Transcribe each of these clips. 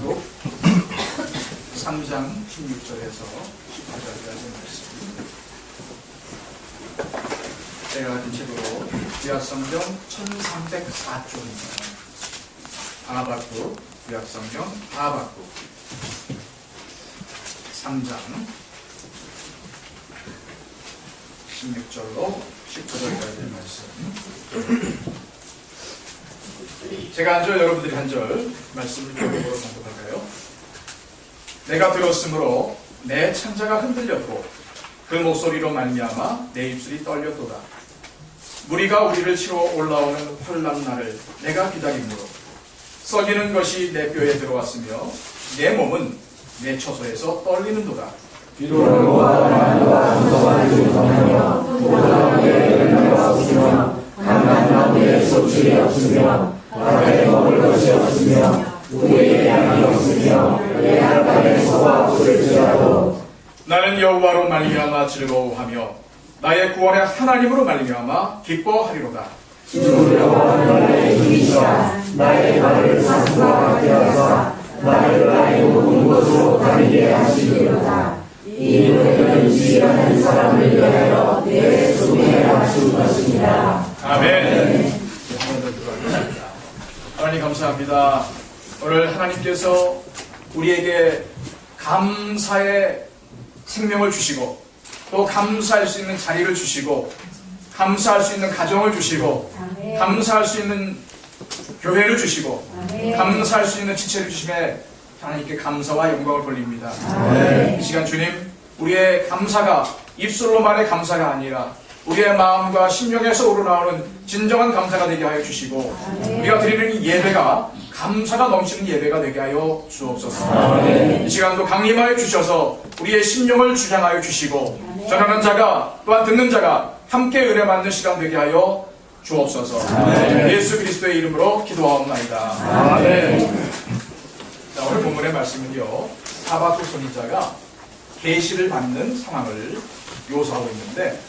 하박국 3장 16절에서 18절까지 말씀. 제가 가진 책으로 구약성경 1304쪽입니다. 하박국, 구약성경 하박국 3장 16절로 19절까지 말씀. 제가 한 절, 여러분들이 한 절 말씀을 교독으로 공독할까요? 내가 들었으므로 내 창자가 흔들렸고 그 목소리로 말미암아 내 입술이 떨렸도다. 무리가 우리를 치러 올라오는 환난 날을 내가 기다림으로 썩이는 것이 내 뼈에 들어왔으며 내 몸은 내 처소에서 떨리는도다. 비록 노아와 나무와 황소와 유성하며 무화과에 열매가 없으며 감람나무에 소출이 없으며 바다에 먹을 것이 없으며 우리의 양이 없으며 외양간에 소와 꿀을지라도 나는 여호와로 말미암아 즐거워하며 나의 구원의 하나님으로 말미암아 기뻐하리로다. 주 여호와는 나의 힘이시라. 나의 발을 사슴과 같게 하사 나를 나의 높은 곳으로 다니게 하시리로다. 이 노래는 지혜하는 사람을 위하여 내 속에 맞춘 것입니다. 아멘. 한번 더 들어가겠습니다. 하나님 감사합니다. 오늘 하나님께서 우리에게 감사의 생명을 주시고 또 감사할 수 있는 자리를 주시고 감사할 수 있는 가정을 주시고 감사할 수 있는 교회를 주시고 감사할 수 있는 지체를 주심에 하나님께 감사와 영광을 돌립니다. 이 시간 주님, 우리의 감사가 입술로 말의 감사가 아니라 우리의 마음과 심령에서 우러나오는 진정한 감사가 되게 하여 주시고 우리가 드리는 이 예배가 감사가 넘치는 예배가 되게 하여 주옵소서. 이 시간도 강림하여 주셔서 우리의 심령을 주장하여 주시고 전하는 자가 또한 듣는 자가 함께 은혜 받는 시간 되게 하여 주옵소서. 예수 그리스도의 이름으로 기도하옵나이다. 아멘. 자, 오늘 본문의 말씀은요, 하박국 선지자가 계시를 받는 상황을 묘사하고 있는데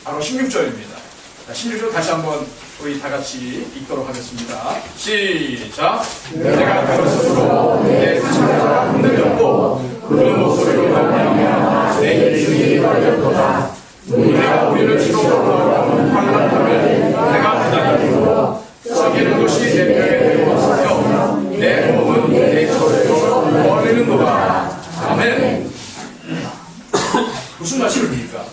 바로 16절입니다. 자, 16절 다시 한번 우리 다 같이 읽도록 하겠습니다. 시작! 내가 들었으므로 내 창자가 흔들렸고 그 목소리로 말미암아 내 입술이 떨렸도다. 무리가 우리를 치러 올라오는 환난 날을 내가 기다리므로 썩이는 것이 내 뼈에 들어왔으며 내 몸은 내 처소에서 떨리는도다. 아멘. 무슨 말씀입니까?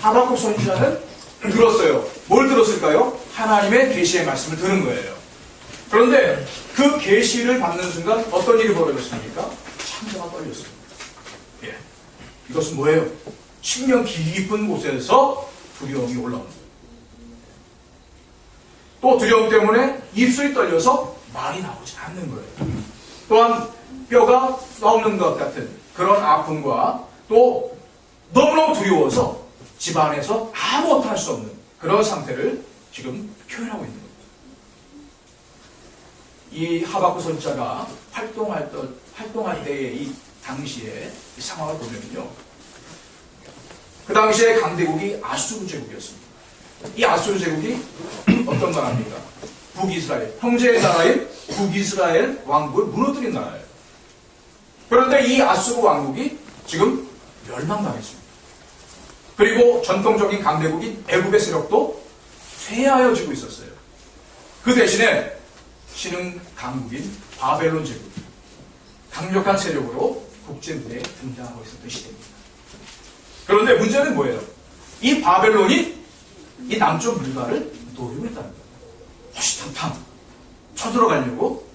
하박국 선지자는 들었어요. 뭘 들었을까요? 하나님의 계시의 말씀을 들은 거예요. 그런데 그 계시를 받는 순간 어떤 일이 벌어졌습니까? 창자가 떨렸습니다. 예. 이것은 뭐예요? 심령 깊은 곳에서 두려움이 올라옵니다. 또 두려움 때문에 입술이 떨려서 말이 나오지 않는 거예요. 또한 뼈가 썩는 것 같은 그런 아픔과 또 너무너무 두려워서 집안에서 아무것도 할 수 없는 그런 상태를 지금 표현하고 있는 겁니다. 이 하박국 선지자가 활동할 때의 이 당시의 이 상황을 보면요, 그 당시에 강대국이 아수르 제국이었습니다. 이 아수르 제국이 어떤 나라입니까? 북이스라엘, 형제의 나라인 북이스라엘 왕국을 무너뜨린 나라예요. 그런데 이 아수르 왕국이 지금 멸망당했습니다. 그리고 전통적인 강대국인 애굽의 세력도 쇠하여지고 있었어요. 그 대신에 신흥 강국인 바벨론 제국, 강력한 세력으로 국제무대에 등장하고 있었던 시대입니다. 그런데 문제는 뭐예요? 이 바벨론이 이 남쪽 유다를 노리고 있다는 거예요. 호시탐탐 쳐들어가려고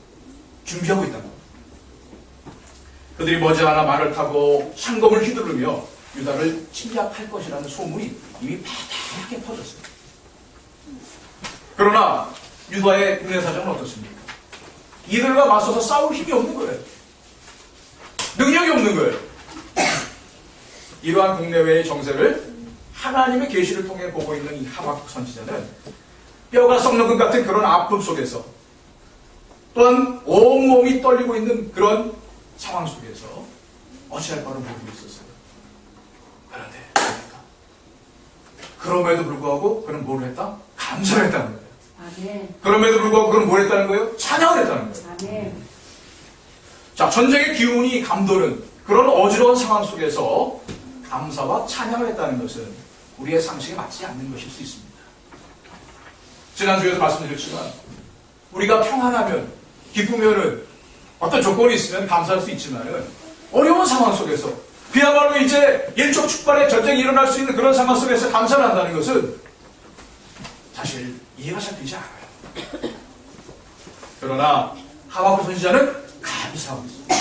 준비하고 있다는 거예요. 그들이 머지않아 말을 타고 상검을 휘두르며 유다를 침략할 것이라는 소문이 이미 바닥하게 퍼졌습니다. 그러나 유다의 국내 사정은 어떻습니까? 이들과 맞서서 싸울 힘이 없는 거예요. 능력이 없는 거예요. 이러한 국내외의 정세를 하나님의 계시를 통해 보고 있는 이 하박국 선지자는 뼈가 썩는 것 같은 그런 아픔 속에서 또한 온몸이 떨리고 있는 그런 상황 속에서 어찌할 바를 모르고 있었어요. 그런데 그럼에도 불구하고 그는 뭘 했다? 감사를 했다는 거예요. 아멘. 그럼에도 불구하고 그는 뭘 했다는 거예요? 찬양을 했다는 거예요. 아멘. 자, 전쟁의 기운이 감도는 그런 어지러운 상황 속에서 감사와 찬양을 했다는 것은 우리의 상식에 맞지 않는 것일 수 있습니다. 지난주에도 말씀드렸지만 우리가 평안하면, 기쁘면은 어떤 조건이 있으면 감사할 수 있지만은 어려운 상황 속에서 그야말로 이제 일촉즉발의 전쟁이 일어날 수 있는 그런 상황 속에서 감사를 한다는 것은 사실 이해가 잘 되지 않아요. 그러나 하박국 선지자는 감사하고 있습니다.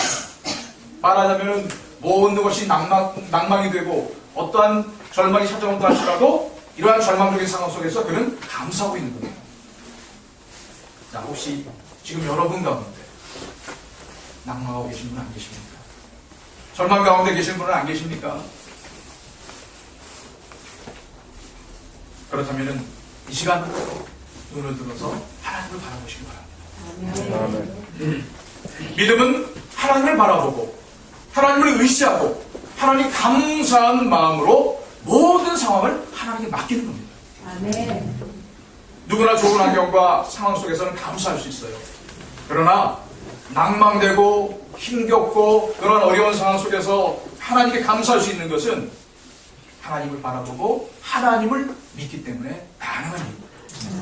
말하자면 모든 것이 낭망이 되고 어떠한 절망이 찾아온다 할지라도 이러한 절망적인 상황 속에서 그는 감사하고 있는 겁니다. 자, 혹시 지금 여러분 가운데 낭망하고 계신 분 안 계십니까? 절망 가운데 계신 분은 안 계십니까? 그렇다면 이 시간 눈을 들어서 하나님을 바라보시기 바랍니다. 믿음은 하나님을 바라보고 하나님을 의지하고 하나님 감사한 마음으로 모든 상황을 하나님께 맡기는 겁니다. 아멘. 누구나 좋은 환경과 상황 속에서는 감사할 수 있어요. 그러나 낭망되고 힘겹고 그런 어려운 상황 속에서 하나님께 감사할 수 있는 것은 하나님을 바라보고 하나님을 믿기 때문에 가능한 일입니다.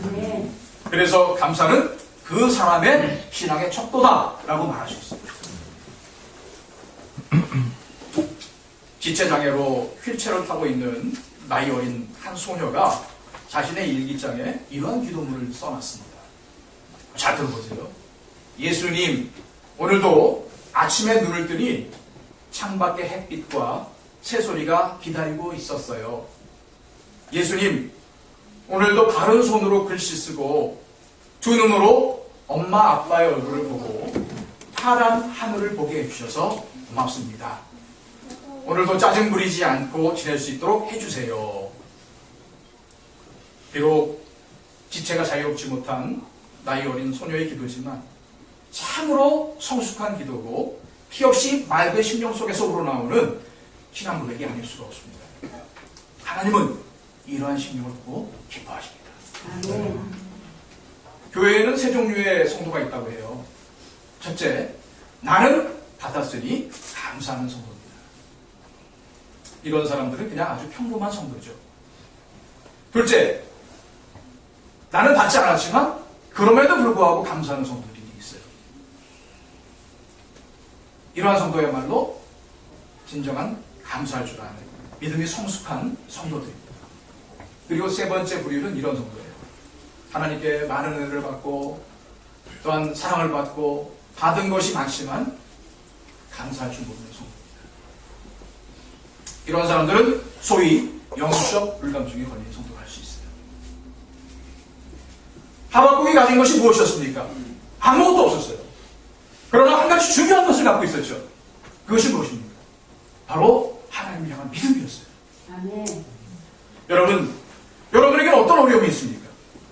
아멘. 그래서 감사는 그 사람의 신앙의 척도다라고 말할 수 있습니다. 지체장애로 휠체어를 타고 있는 나이 어린 한 소녀가 자신의 일기장에 이러한 기도문을 써놨습니다. 잘 들어보세요. 예수님, 오늘도 아침에 눈을 뜨니 창밖의 햇빛과 새소리가 기다리고 있었어요. 예수님, 오늘도 바른 손으로 글씨 쓰고 두 눈으로 엄마 아빠의 얼굴을 보고 파란 하늘을 보게 해주셔서 고맙습니다. 오늘도 짜증 부리지 않고 지낼 수 있도록 해주세요. 비록 지체가 자유롭지 못한 나이 어린 소녀의 기도지만 참으로 성숙한 기도고 피 없이 맑은 심령 속에서 우러나오는 신앙 고백이 아닐 수가 없습니다. 하나님은 이러한 심령을 보고 기뻐하십니다. 아멘. 교회에는 세 종류의 성도가 있다고 해요. 첫째, 나는 받았으니 감사하는 성도입니다. 이런 사람들은 그냥 아주 평범한 성도죠. 둘째, 나는 받지 않았지만 그럼에도 불구하고 감사하는 성도들이 있어요. 이러한 성도야말로 진정한 감사할 줄 아는 믿음이 성숙한 성도들입니다. 그리고 세 번째 부류는 이런 성도예요. 하나님께 많은 은혜를 받고 또한 사랑을 받고 받은 것이 많지만 감사할 줄 모르는 성도입니다. 이런 사람들은 소위 영적 불감증에 걸린 성도가 할 수 있어요. 하박국이 가진 것이 무엇이었습니까? 아무것도 없었어요. 그러나 한 가지 중요한 것을 갖고 있었죠. 그것이 무엇입니까? 바로 하나님을 향한 믿음이었어요. 아멘. 여러분에게는 어떤 어려움이 있습니까?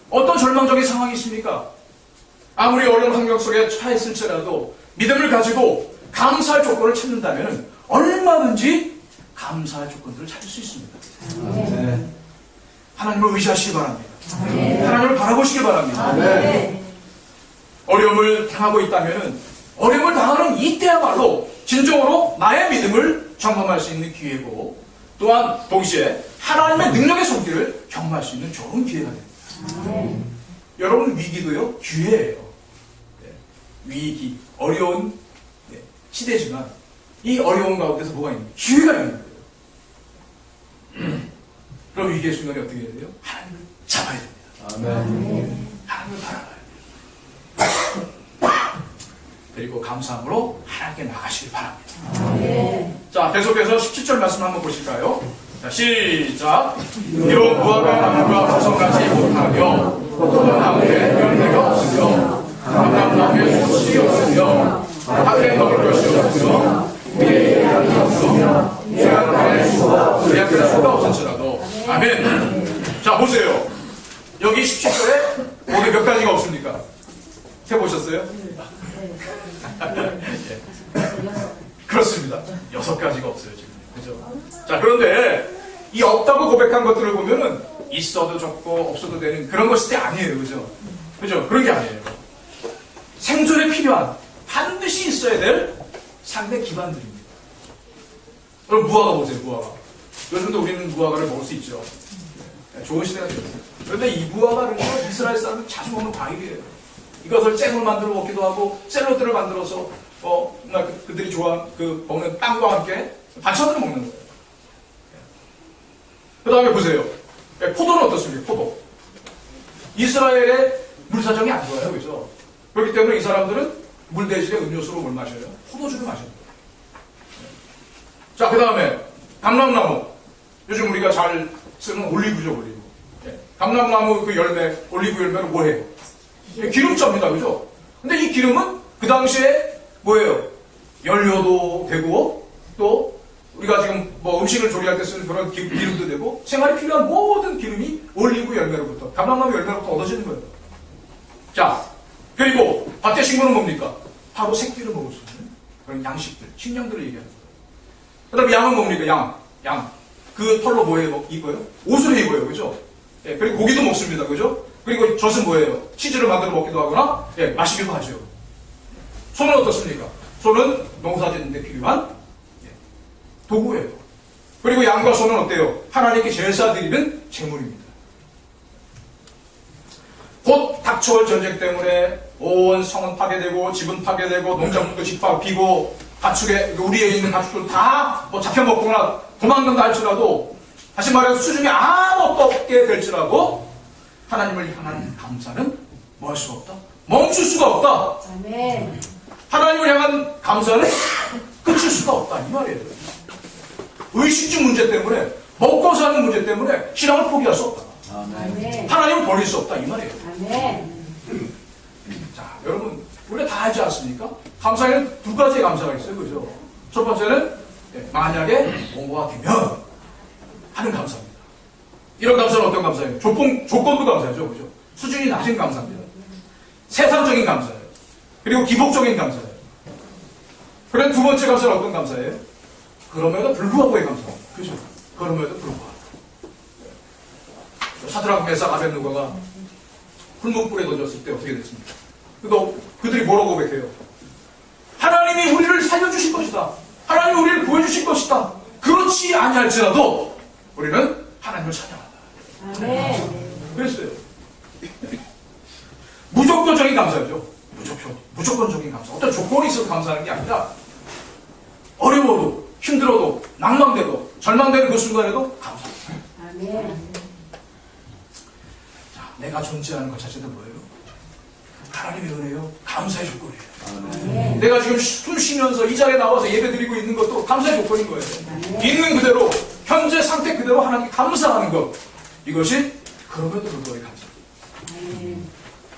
어떤 절망적인 상황이 있습니까? 아무리 어려운 환경 속에 처했을지라도 믿음을 가지고 감사할 조건을 찾는다면 얼마든지 감사할 조건들을 찾을 수 있습니다. 아멘. 하나님을 의지하시기 바랍니다. 아멘. 하나님을 바라보시기 바랍니다. 아멘. 어려움을 당하고 있다면 어려움을 당하는 이때야말로 진정으로 나의 믿음을 점검할 수 있는 기회고 또한 동시에 하나님의 능력의 손길을 경험할 수 있는 좋은 기회가 됩니다. 아멘. 여러분 위기도요 기회예요. 네. 위기, 어려운 시대지만 이 어려운 가운데서 뭐가 있는 거예요? 기회가 있는 거예요. 그럼 위기의 순간에 어떻게 해야 돼요? 하나님을 잡아야 됩니다. 아멘. 하나님을 바라봐야 돼요. 그리고 감사함으로 하나님께 나가시길 바랍니다. 아멘. 자, 계속해서 17절 말씀 한번 보실까요? 자, 시작. 비록 무화과 나무가 화성하지 못하며 포도나무에 열매가 없으며 감람나무에 꽃이 없으며 하늘에 먹을 것이 없으며 위에 양이 없으며 제약간에 수가 없을지라도 아멘. 자, 보세요. 여기 17절에 거기 몇 가지가 없습니까? 해보셨어요? 그렇습니다. 6가지가 없어요, 지금. 그죠? 자, 그런데 이 없다고 고백한 것들을 보면은 있어도 좋고 없어도 되는 그런 것이 아니에요. 그죠? 그죠? 그런 게 아니에요. 생존에 필요한 반드시 있어야 될 삶의 기반들입니다. 여러분 무화과 보세요. 무화과. 요즘도 우리는 무화과를 먹을 수 있죠. 좋은 시대가 됐어요. 그런데 이 무화과는 이스라엘 사람들이 자주 먹는 과일이에요. 이것을 잼을 만들어 먹기도 하고 샐러드를 만들어서 정말 그들이 좋아하는 먹는 빵과 함께 반찬으로 먹는 거예요. 그 다음에 보세요. 포도는 어떻습니까? 포도. 이스라엘의 물 사정이 안 좋아요. 그죠? 그렇기 때문에 이 사람들은 물 대신에 음료수로 뭘 마셔요? 포도주를 마셔요. 자, 그 다음에 감람나무. 요즘 우리가 잘 쓰는 올리브죠, 올리브. 감람나무 그 열매, 올리브 열매는 뭐예요? 기름자입니다. 그죠? 근데 이 기름은 그 당시에 뭐예요? 연료도 되고, 또 우리가 지금 뭐 음식을 조리할 때 쓰는 그런 기름도 되고, 생활에 필요한 모든 기름이 올리브 열매로부터, 감람나무 열매로부터 얻어지는 거예요. 자, 그리고 밭의 식물은 뭡니까? 바로 새끼를 먹을 수 있는 그런 양식들, 식량들을 얘기하는 거예요. 그 다음에 양은 뭡니까? 양. 그 털로 뭐예요? 입어요? 옷을 입어요. 그죠? 예, 그리고 고기도 먹습니다. 그죠? 그리고 젖은 뭐예요? 치즈를 만들어 먹기도 하거나, 예, 마시기도 하죠. 소는 어떻습니까? 소는 농사 짓는데 필요한 도구예요. 그리고 양과 소는 어때요? 하나님께 제사 드리는 제물입니다. 곧 닥쳐올 전쟁 때문에 온 성은 파괴되고 집은 파괴되고 농작물도 짓밟히고 가축에 우리에 있는 가축들 다 잡혀먹거나 도망간다 할지라도 다시 말해서 수중에 아무것도 없게 될지라도 하나님을 향한 감사는 뭐 할 수가 없다? 멈출 수가 없다. 아멘. 하나님을 향한 감사는 끝일 수가 없다 이 말이에요. 의식주 문제 때문에 먹고 사는 문제 때문에 신앙을 포기할 수 없다. 아멘. 하나님을 버릴 수 없다 이 말이에요. 아멘. 자, 여러분 우리가 다 알지 않습니까? 감사에는 두 가지의 감사가 있어요. 그죠? 첫 번째는 만약에 뭐가 되면 하는 감사입니다. 이런 감사는 어떤 감사예요? 조건부 감사죠. 그죠? 수준이 낮은 감사입니다. 세상적인 감사예요. 그리고 기복적인 감사예요. 그런 두 번째 감사는 어떤 감사예요? 그럼에도 불구하고의 감사입니다. 그죠? 그럼에도 불구하고. 사드락 메삭 아벳느고가 훌문불에 던졌을 때 어떻게 됐습니까? 그들이 뭐라고 고백해요? 하나님이 우리를 살려주실 것이다. 하나님이 우리를 구해주실 것이다. 그렇지 아니할지라도 우리는 하나님을 찬양한다. 아멘. 그랬어요. 무조건적인 감사죠. 무조건적인 감사. 어떤 조건이 있어서 감사하는 게 아니라 어려워도 힘들어도 낭망돼도 절망되는 그 순간에도 감사합니다. 아멘. 자, 내가 존재하는 것 자체도 뭐예요? 하나님의 은혜요. 감사의 조건이에요. 아멘. 내가 지금 숨 쉬면서 이 자리에 나와서 예배 드리고 있는 것도 감사의 조건인 거예요. 있는 그대로 현재 상태 그대로 하나님께 감사하는 것. 이것이 그럼에도 불구하고 감사입니다. 아멘.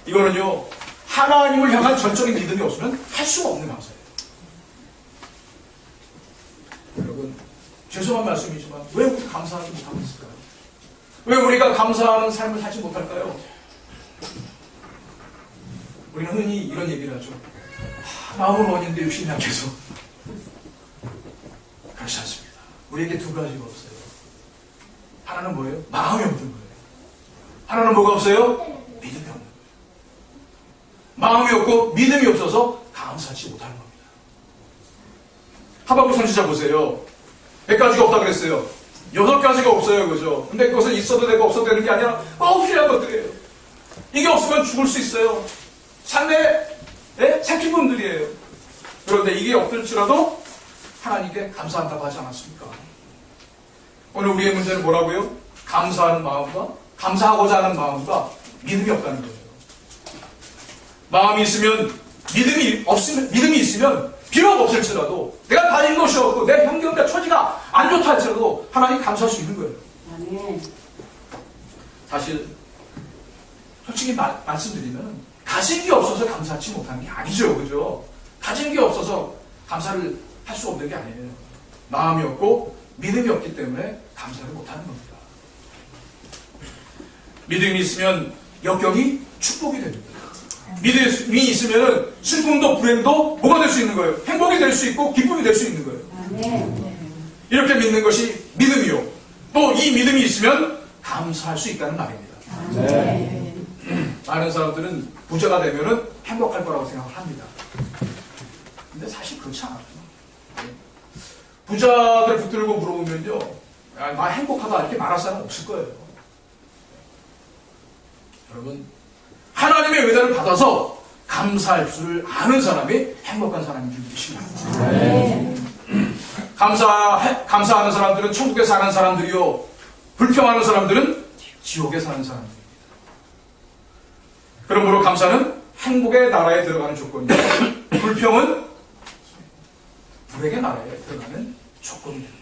이거는요. 하나님을 향한 전적인 믿음이 없으면 할 수가 없는 감사예요. 여러분 죄송한 말씀이지만 왜 우리 감사하지 못하고 있을까요? 왜 우리가 감사하는 삶을 살지 못할까요? 우리는 흔히 이런 얘기를 하죠. 마음은 원인데 육신이 약해서. 그렇지 않습니다. 우리에게 두 가지가 없어요. 하나는 뭐예요? 마음이 없는 거예요. 하나는 뭐가 없어요? 믿음이 없는 거예요. 마음이 없고 믿음이 없어서 감사하지 못하는 겁니다. 하박국 선지자 보세요. 100가지가 없다 그랬어요. 8가지가 없어요. 그죠? 근데 그것은 있어도 되고 없어도 되는 게 아니라 너무 필요한 것들이에요. 이게 없으면 죽을 수 있어요. 삶의 생필품들이에요. 그런데 이게 없을지라도 하나님께 감사한다고 하지 않았습니까? 오늘 우리의 문제는 뭐라고요? 감사하는 마음과 감사하고자 하는 마음과 믿음이 없다는 거예요. 마음이 있으면 믿음이 있으면 필요가 없을지라도 내가 가진 것이 없고 내 환경과 처지가 안 좋다 할지라도 하나님 감사할 수 있는 거예요. 아멘. 사실 솔직히 말씀드리면 가진 게 없어서 감사하지 못하는 게 아니죠. 그죠? 가진 게 없어서 감사를 할 수 없는 게 아니에요. 마음이 없고 믿음이 없기 때문에 감사를 못하는 겁니다. 믿음이 있으면 역경이 축복이 됩니다. 믿음이 있으면 슬픔도 불행도 뭐가 될 수 있는 거예요? 행복이 될 수 있고 기쁨이 될 수 있는 거예요. 아멘. 이렇게 믿는 것이 믿음이요. 또 이 믿음이 있으면 감사할 수 있다는 말입니다. 아멘. 많은 사람들은 부자가 되면은 행복할 거라고 생각을 합니다. 근데 사실 그렇지 않아요. 부자들 붙들고 물어보면요, 야, 나 행복하다 이렇게 말할 사람 없을 거예요. 여러분, 하나님의 은혜를 받아서 감사할 줄 아는 사람이 행복한 사람인 줄 믿으십니다. 감사하는 사람들은 천국에 사는 사람들이요, 불평하는 사람들은 지옥에 사는 사람들입니다. 그러므로 감사는 행복의 나라에 들어가는 조건이고, 불평은 불행의 나라에 들어가는 조건입니다.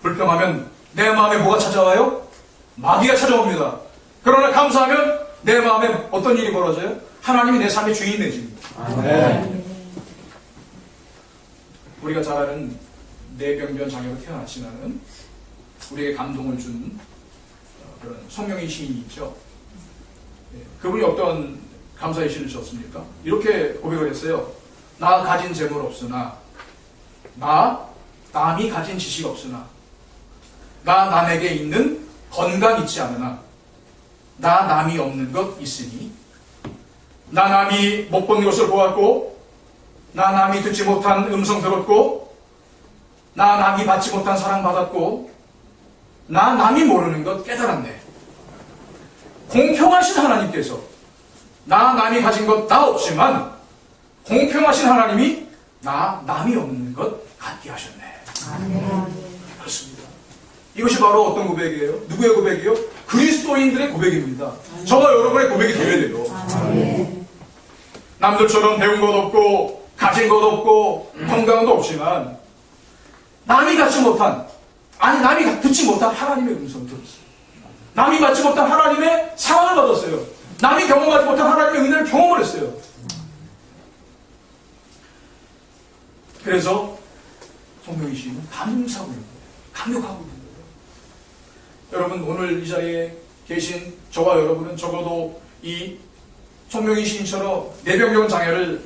불평하면 내 마음에 뭐가 찾아와요? 마귀가 찾아옵니다. 그러나 감사하면 내 마음에 어떤 일이 벌어져요? 하나님이 내 삶의 주인이 되십니다. 네. 우리가 잘 아는 뇌병변 장애로 태어났지만은 우리에게 감동을 준 그런 성령의 시인이 있죠. 그분이 어떤 감사의 시를 썼습니까? 이렇게 고백을 했어요. 나 가진 재물 없으나, 나 남이 가진 지식 없으나, 나 남에게 있는 건강 있지 않으나, 나 남이 없는 것 있으니, 나 남이 못 본 것을 보았고, 나 남이 듣지 못한 음성 들었고, 나 남이 받지 못한 사랑 받았고, 나 남이 모르는 것 깨달았네. 공평하신 하나님께서 나 남이 가진 것 나 없지만 공평하신 하나님이 나 남이 없는 것 갖게 하셨네. 그렇습니다. 이것이 바로 어떤 고백이에요? 누구의 고백이에요? 그리스도인들의 고백입니다. 저와 여러분의 고백이 되어야 돼요. 남들처럼 배운 것 없고 가진 것 없고 건강도 없지만 남이 갖지 못한, 아니 남이 듣지 못한 하나님의 음성을 들었어요. 남이 받지 못한 하나님의 사랑을 받았어요. 남이 경험하지 못한 하나님의 은혜를 경험을 했어요. 그래서 성령의 시인은 감사하고 있는 거예요. 감격하고 있는 거예요. 여러분, 오늘 이 자리에 계신 저와 여러분은 적어도 이 성령의 시인처럼 뇌병변 장애를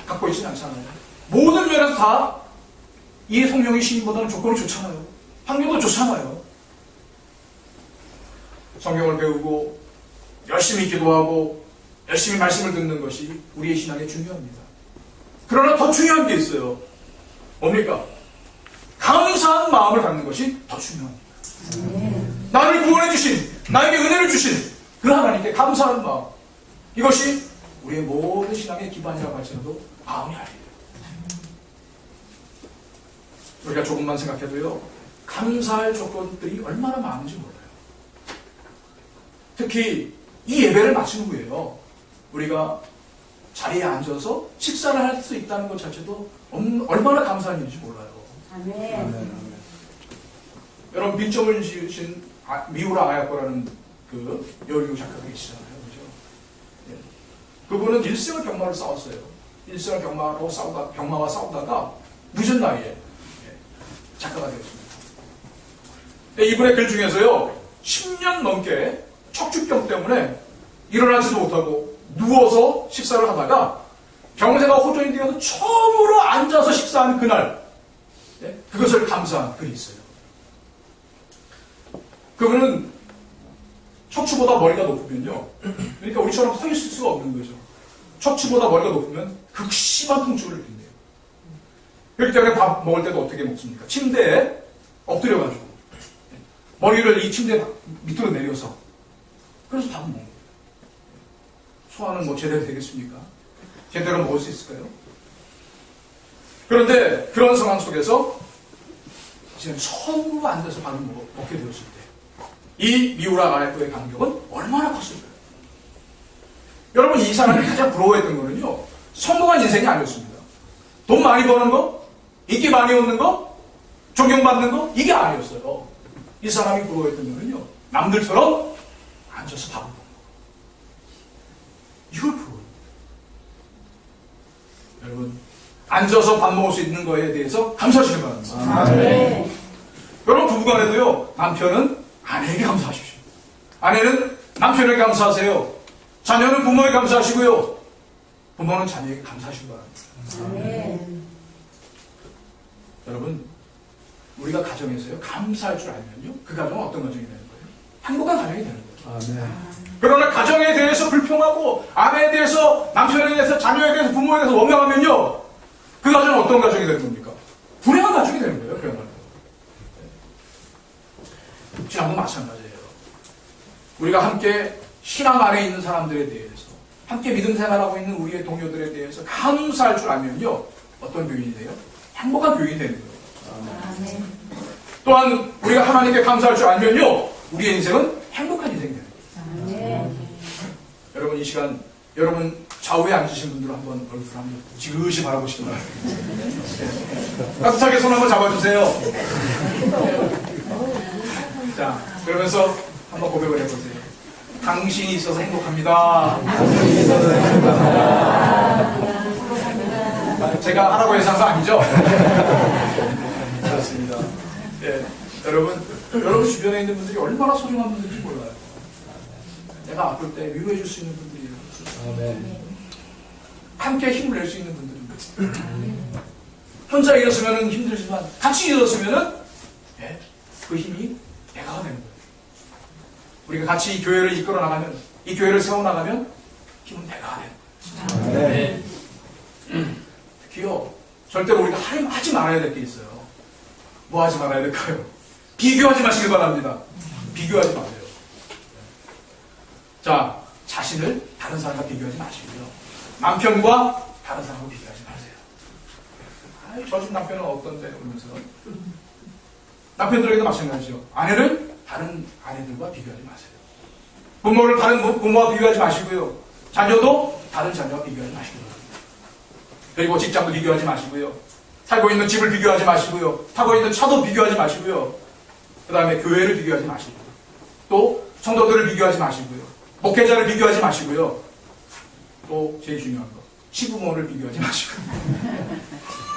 갖고 있지는 않잖아요. 모든 면에서 다 이 성령의 시인보다는 조건이 좋잖아요. 환경도 좋잖아요. 성경을 배우고 열심히 기도하고 열심히 말씀을 듣는 것이 우리의 신앙에 중요합니다. 그러나 더 중요한 게 있어요. 뭡니까? 감사한 마음을 갖는 것이 더 중요합니다. 나를 구원해 주신, 나에게 은혜를 주신 그 하나님께 감사하는 마음, 이것이 우리의 모든 신앙의 기반이라고 할지라도 마음이 아니에요. 우리가 조금만 생각해도요, 감사할 조건들이 얼마나 많은지 몰라요. 특히 이 예배를 마친 후에요, 우리가 자리에 앉아서 식사를 할 수 있다는 것 자체도 얼마나 감사한 일인지 몰라요. 아멘. 여러분, 민점을 지으신 미우라 아야코라는 그 여류 작가가 계시잖아요. 그죠? 예. 그분은 일생을 병마를 싸웠어요. 일생을 병마와 싸우다가 늦은 나이에 작가가 되었습니다. 이분의 글 중에서요, 10년 넘게 척추병 때문에 일어나지도 못하고 누워서 식사를 하다가 병세가 호전이 되어서 처음으로 앉아서 식사하는 그날, 그것을 감사한 글이 있어요. 그분은 척추보다 머리가 높으면요, 그러니까 우리처럼 서 있을 수가 없는 거죠. 척추보다 머리가 높으면 극심한 통증을 느낀대요. 그렇기 때문에 밥 먹을 때도 어떻게 먹습니까? 침대에 엎드려가지고 머리를 이 침대 밑으로 내려서, 그래서 밥을 먹는 거예요. 소화는 뭐 제대로 되겠습니까? 제대로 먹을 수 있을까요? 그런데 그런 상황 속에서 지금 처음으로 앉아서 밥을 먹게 되었을 때 이 미우라 아야코의 감격은 얼마나 컸을까요? 여러분, 이 사람이 가장 부러워했던 거는요, 성공한 인생이 아니었습니다. 돈 많이 버는 거, 인기 많이 얻는 거, 존경받는 거, 이게 아니었어요. 이 사람이 부러워했던 거는요, 남들처럼 앉아서 밥을 먹는 거. 이걸 부러워요. 여러분, 앉아서 밥 먹을 수 있는 거에 대해서 감사하시기 바랍니다. 네. 여러분, 부부간에도요, 남편은 아내에게 감사하십시오. 아내는 남편에게 감사하세요. 자녀는 부모에게 감사하시고요, 부모는 자녀에게 감사하시기 바랍니다. 네. 여러분, 우리가 가정에서요, 감사할 줄 알면요, 그 가정은 어떤 가정이 되는 거예요? 행복한 가정이 되는 거죠. 네. 그러나 가정에 대해서 불평하고 아내에 대해서, 남편에 대해서, 자녀에 대해서, 부모에 대해서 원망하면요, 그 가정은 어떤 가정이 되는 겁니까? 불행한 시간도 마찬가지예요. 우리가 함께 신앙 안에 있는 사람들에 대해서, 함께 믿음 생활하고 있는 우리의 동료들에 대해서 감사할 줄 알면요, 어떤 교인이 돼요? 행복한 교인이 되는 거예요. 또한 우리가 하나님께 감사할 줄 알면요, 우리의 인생은 행복한 인생이 되는 거예요. 여러분, 이 시간 여러분 좌우에 앉으신 분들 한번 얼굴 한번 지그시 바라보시기 바랍니다. 따뜻하게 손 한번 잡아주세요. 자, 그러면서 한번 고백을 해보세요. 당신이 있어서 행복합니다. 제가 하라고 해서 한 거 아니죠? 그렇습니다. 예, 여러분 주변에 있는 분들이 얼마나 소중한 분들인지 몰라요. 내가 아플 때 위로해 줄 수 있는 분들이에요. 함께 힘을 낼 수 있는 분들입니다. 혼자 일었으면 힘들지만 같이 일었으면 그 힘이 배가가 되는 거예요. 우리가 같이 이 교회를 이끌어 나가면, 이 교회를 세워 나가면 힘은 배가가 되는 거예요. 특히요, 절대로 우리가 하지 말아야 될 게 있어요. 뭐 하지 말아야 될까요? 비교하지 마시길 바랍니다. 비교하지 마세요. 자, 자신을 다른 사람과 비교하지 마시고요. 남편과 다른 사람과 비교하지 마세요. 아이, 저 집 남편은 어떤데? 그러면서. 남편들에게도 마찬가지죠. 아내를 다른 아내들과 비교하지 마세요. 부모를 다른 부모와 비교하지 마시고요. 자녀도 다른 자녀와 비교하지 마시고요. 그리고 직장도 비교하지 마시고요. 살고 있는 집을 비교하지 마시고요. 타고 있는 차도 비교하지 마시고요. 그 다음에 교회를 비교하지 마시고요. 또 성도들을 비교하지 마시고요. 목회자를 비교하지 마시고요. 또 제일 중요한 거, 시부모를 비교하지 마시고요.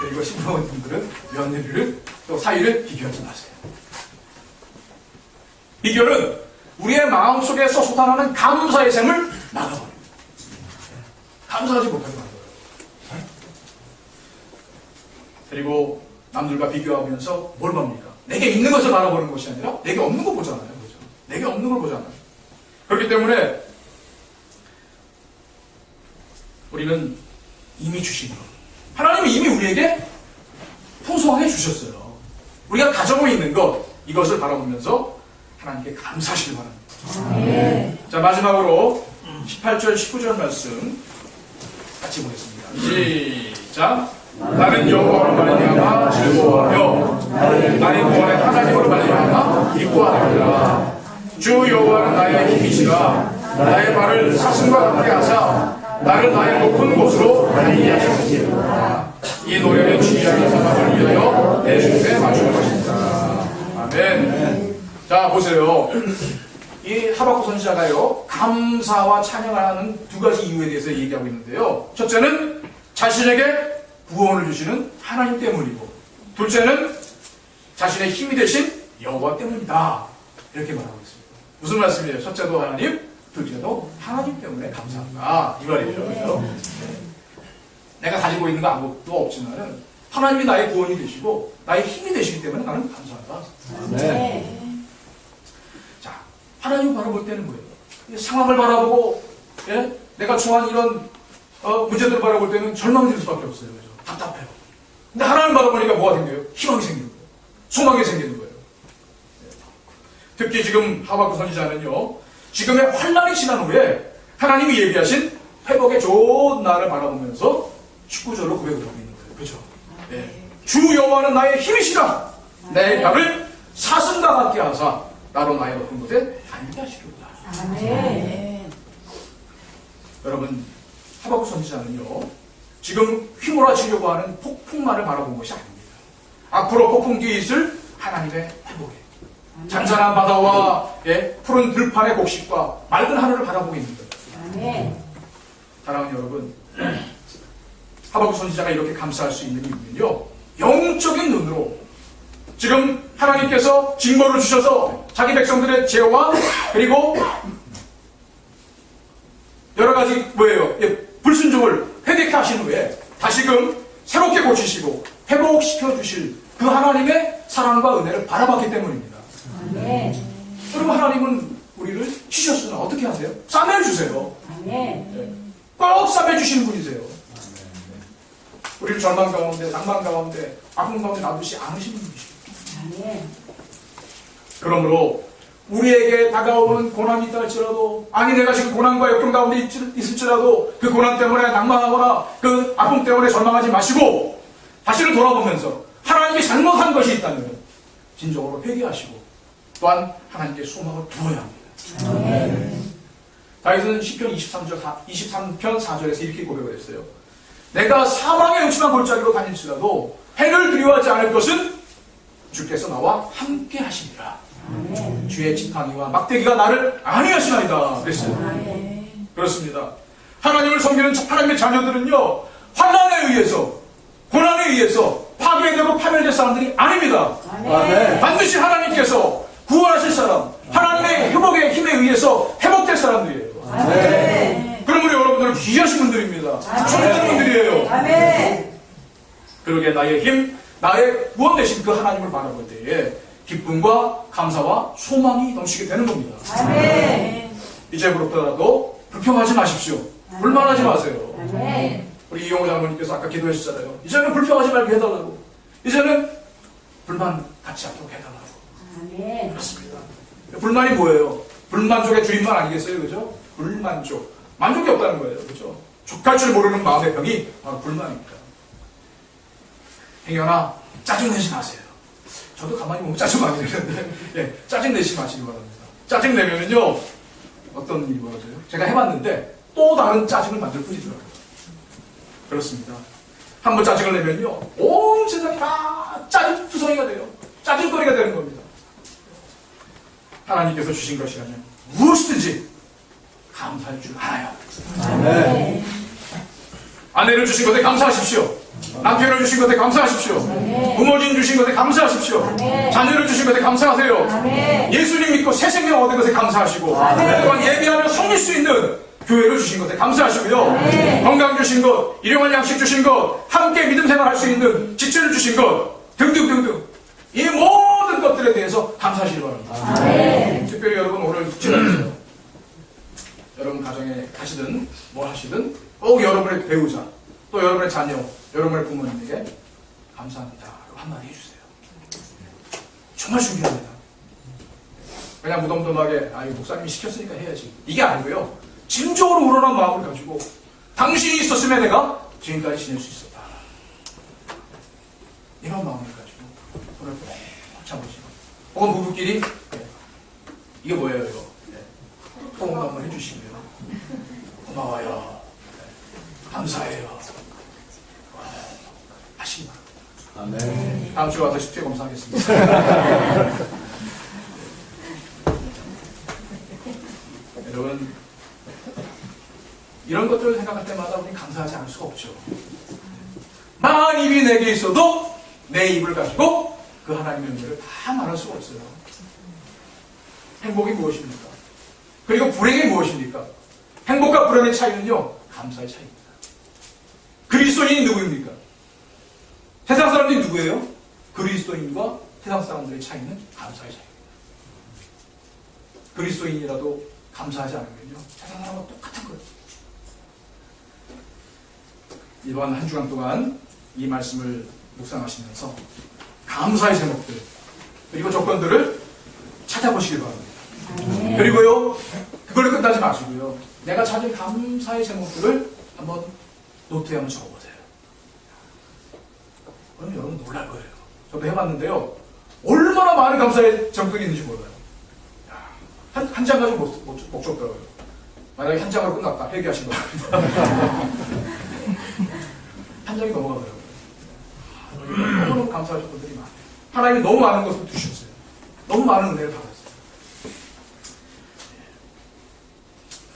그리고 시부모분들은 며느리를 또 사위를 비교하지 마세요. 비교는 우리의 마음속에서 솟아나는 감사의 샘을 막아버립니다. 감사하지 못하게 만들어요. 그리고 남들과 비교하면서 뭘 봅니까? 내게 있는 것을 바라보는 것이 아니라 내게 없는 거 보잖아요. 그렇죠? 내게 없는 걸 보잖아요. 그렇기 때문에 우리는 이미 주신 것, 하나님은 이미 우리에게 풍성하게 주셨어요. 우리가 가지고 있는 것, 이것을 바라보면서 하나님께 감사하시기 바랍니다. 자, 마지막으로 18절 19절 말씀 같이 보겠습니다. 시작. 나는 여호와로 말미암아 즐거워하며 나의 구원의 하나님으로 말미암아 기뻐하노라. 주 여호와는 나의 힘이시라. 나의 발을 사슴과 같게 하사 나를 나의 높은 곳으로 다니게 하시리라. 이 노래는 주의하는 사람을 위하여 내 주에 맞출 것입니다. 아멘. 자, 보세요. 이 하박국 선지자가요, 감사와 찬양하는 두 가지 이유에 대해서 얘기하고 있는데요. 첫째는 자신에게 구원을 주시는 하나님 때문이고, 둘째는 자신의 힘이 되신 여호와 때문이다. 이렇게 말하고 있습니다. 무슨 말씀이에요? 첫째도 하나님, 둘째도 하나님 때문에 감사한다. 이 말이죠. 그렇죠? 내가 가지고 있는 거 아무것도 없지만은 하나님이 나의 구원이 되시고 나의 힘이 되시기 때문에 나는 감사하다. 네. 자, 하나님을 바라볼 때는 뭐예요? 상황을 바라보고, 예? 내가 처한 이런 문제들을 바라볼 때는 절망이 들 수밖에 없어요. 그죠? 답답해요. 근데 하나님을 바라보니까 뭐가 생겨요? 희망이 생기는 거예요. 소망이 생기는 거예요. 특히 지금 하박국 선지자는요, 지금의 환난이 지난 후에 하나님이 얘기하신 회복의 좋은 날을 바라보면서 19절로 고백을 하고 있는 거예요. 그렇죠? 네. 주 여호와는 나의 힘이시라. 내 발을 사슴과 같게 하사 나로 나의 높은 곳에 다니게 하시리로다. 아멘. 여러분, 하박국 선지자는요, 지금 휘몰아치려고 하는 폭풍만을 바라본 것이 아닙니다. 앞으로 폭풍 뒤에 있을 하나님의 회복에 잔잔한 바다와 푸른 들판의 곡식과 맑은 하늘을 바라보고 있는 거예요. 사랑하는 여러분, 하박국 선지자가 이렇게 감사할 수 있는 이유는요, 영적인 눈으로 지금 하나님께서 징벌을 주셔서 자기 백성들의 죄와 그리고 여러 가지 뭐예요? 불순종을 회개케 하신 후에 다시금 새롭게 고치시고 회복시켜 주실 그 하나님의 사랑과 은혜를 바라봤기 때문입니다. 여러분, 하나님은 우리를 치셨으나 어떻게 하세요? 싸매 주세요. 꼭 싸매 주시는 분이세요. 우리를 절망 가운데, 낭만 가운데, 아픔 가운데 놔두시 않으시는 분이시죠. 그러므로 우리에게 다가오는 고난이 있다 할지라도, 아니 내가 지금 고난과 역경 가운데 있을지라도 그 고난 때문에 낭만하거나 그 아픔 때문에 절망하지 마시고 다시를 돌아보면서 하나님이 잘못한 것이 있다면 진정으로 회개하시고 또한 하나님께 소망을 두어야 합니다. 다윗은 시편 23편 4절에서 이렇게 고백을 했어요. 내가 사망의 음침한 골짜기로 다닐지라도 해를 두려워하지 않을 것은 주께서 나와 함께 하시니라. 주의 지팡이와 막대기가 나를 안위하시나이다 그랬어요. 그렇습니다. 하나님을 섬기는 하나님의 자녀들은요, 환난에 의해서, 고난에 의해서 파괴되고 파멸될 사람들이 아닙니다. 반드시 하나님께서 구원하실 사람, 하나님의 회복의 힘에 의해서 회복될 사람들이에요. 그러므로 여러분들은 귀하신 분들입니다. 천대한 분들이에요. 그러게 나의 힘, 나의 구원 되신 그 하나님을 바라볼 때에 기쁨과 감사와 소망이 넘치게 되는 겁니다. 이제부터라도 불평하지 마십시오. 불만하지 마세요. 우리 이용호 장로님께서 아까 기도하셨잖아요. 이제는 불평하지 말고 해달라고. 이제는 불만 갖지 않도록 해달라고. 그렇습니다. 불만이 뭐예요? 불만족의 줄임말 아니겠어요? 그죠? 불만족. 만족이 없다는 거예요. 그죠? 족할 줄 모르는 마음의 병이 바로 불만입니다. 행여나 짜증내지 마세요. 저도 가만히 보면 짜증 많이 내는데, 예, 짜증내지 마시기 바랍니다. 짜증내면은요, 어떤 일이 벌어져요? 제가 해봤는데, 또 다른 짜증을 만들 뿐이더라고요. 그렇습니다. 한번 짜증을 내면요, 온 세상이 다 짜증투성이가 돼요. 짜증거리가 되는 겁니다. 하나님께서 주신 것이라면 무엇이든지 감사할 줄 알아요. 아내를 주신 것에 감사하십시오. 남편을 주신 것에 감사하십시오. 부모님 주신 것에 감사하십시오. 자녀를 주신 것에 감사하세요. 예수님 믿고 새 생명 얻은 것에 감사하시고, 또한 예비하며 섬길 수 있는 교회를 주신 것에 감사하시고요. 건강 주신 것, 일용할 양식 주신 것, 함께 믿음 생활할 수 있는 지체를 주신 것 등등등등, 이 모든 것들에 대해서 감사하시기 바랍니다. 특별히 여러분 오늘 숙제가 있어요. 여러분 가정에 가시든 뭘 하시든 꼭 여러분의 배우자, 또 여러분의 자녀, 여러분의 부모님에게 감사합니다 한마디 해주세요. 정말 중요합니다. 그냥 무덤덤하게 아유 목사님이 시켰으니까 해야지, 이게 아니고요, 진정으로 우러난 마음을 가지고 당신이 있었으면 내가 지금까지 지낼 수 있었다, 이런 마음을 가지고 손을 꼭 잡으시고, 혹은 부부끼리 이게 뭐예요 이거, 호응 한번 해주시고요. 고마워요, 감사해요 하시기 바랍니다. 다음 주에 와서 식재 검사하겠습니다. 여러분, 이런 것들을 생각할 때마다 우리 감사하지 않을 수가 없죠. 만 입이 내게 있어도 내 입을 가지고 그 하나님의 은혜를 다 말할 수가 없어요. 행복이 무엇입니까? 그리고 불행이 무엇입니까? 행복과 불행의 차이는요, 감사의 차이입니다. 그리스도인이 누구입니까? 세상 사람들이 누구예요? 그리스도인과 세상 사람들의 차이는 감사의 차이입니다. 그리스도인이라도 감사하지 않으면요, 세상 사람과 똑같은 거예요. 이번 한 주간 동안 이 말씀을 묵상하시면서 감사의 제목들, 그리고 조건들을 찾아보시기 바랍니다. 그리고요, 그걸로 끝나지 마시고요, 내가 찾은 감사의 제목들을 한번 노트에 한번 적어보세요. 그럼 여러분 놀랄 거예요. 저도 해봤는데요, 얼마나 많은 감사의 제목들이 있는지 몰라요. 한 장 가지고 못 적더라고요. 만약에 한 장으로 끝났다, 회개하신 겁니다. 한 장이 넘어가더라고요. 너무너무 감사할 조건들이 많아요. 하나님이 너무 많은 것을 주셨어요. 너무 많은 은혜를 받았어요.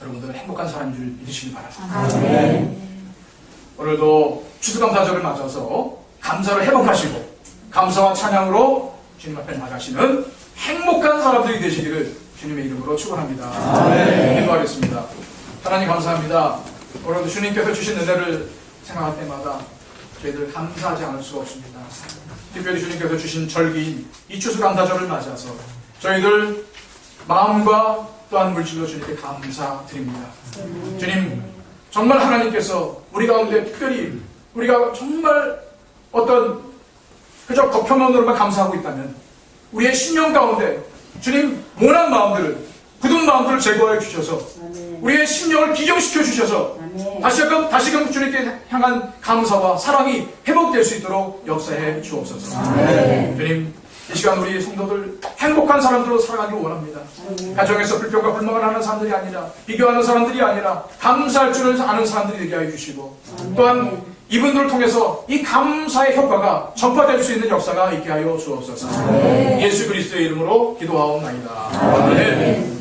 여러분들은 행복한 사람인 줄 믿으시기 바랍니다. 오늘도 추수감사절을 맞아서 감사를 회복하시고 감사와 찬양으로 주님 앞에 나가시는 행복한 사람들이 되시기를 주님의 이름으로 축원합니다. 기도하겠습니다. 하나님 감사합니다. 오늘도 주님께서 주신 은혜를 생각할 때마다 저희들 감사하지 않을 수가 없습니다. 특별히 주님께서 주신 절기인 이 추수감사절을 맞아서 저희들 마음과 또한 물질로 주님께 감사드립니다. 주님, 정말 하나님께서 우리 가운데 특별히 우리가 정말 어떤 그저 겉표면으로만 감사하고 있다면 우리의 신령 가운데 주님 모난 마음들을, 굳은 마음들을 제거해 주셔서 우리의 심령을 기경시켜 주셔서 다시금 주님께 향한 감사와 사랑이 회복될 수 있도록 역사해 주옵소서. 주님, 이 시간 우리 성도들 행복한 사람들로 살아가길 원합니다. 가정에서 불평과 불만을 하는 사람들이 아니라, 비교하는 사람들이 아니라 감사할 줄을 아는 사람들이 되게 하여 주시고, 또한 이분들을 통해서 이 감사의 효과가 전파될 수 있는 역사가 있게 하여 주옵소서. 예수 그리스도의 이름으로 기도하옵나이다. 아멘.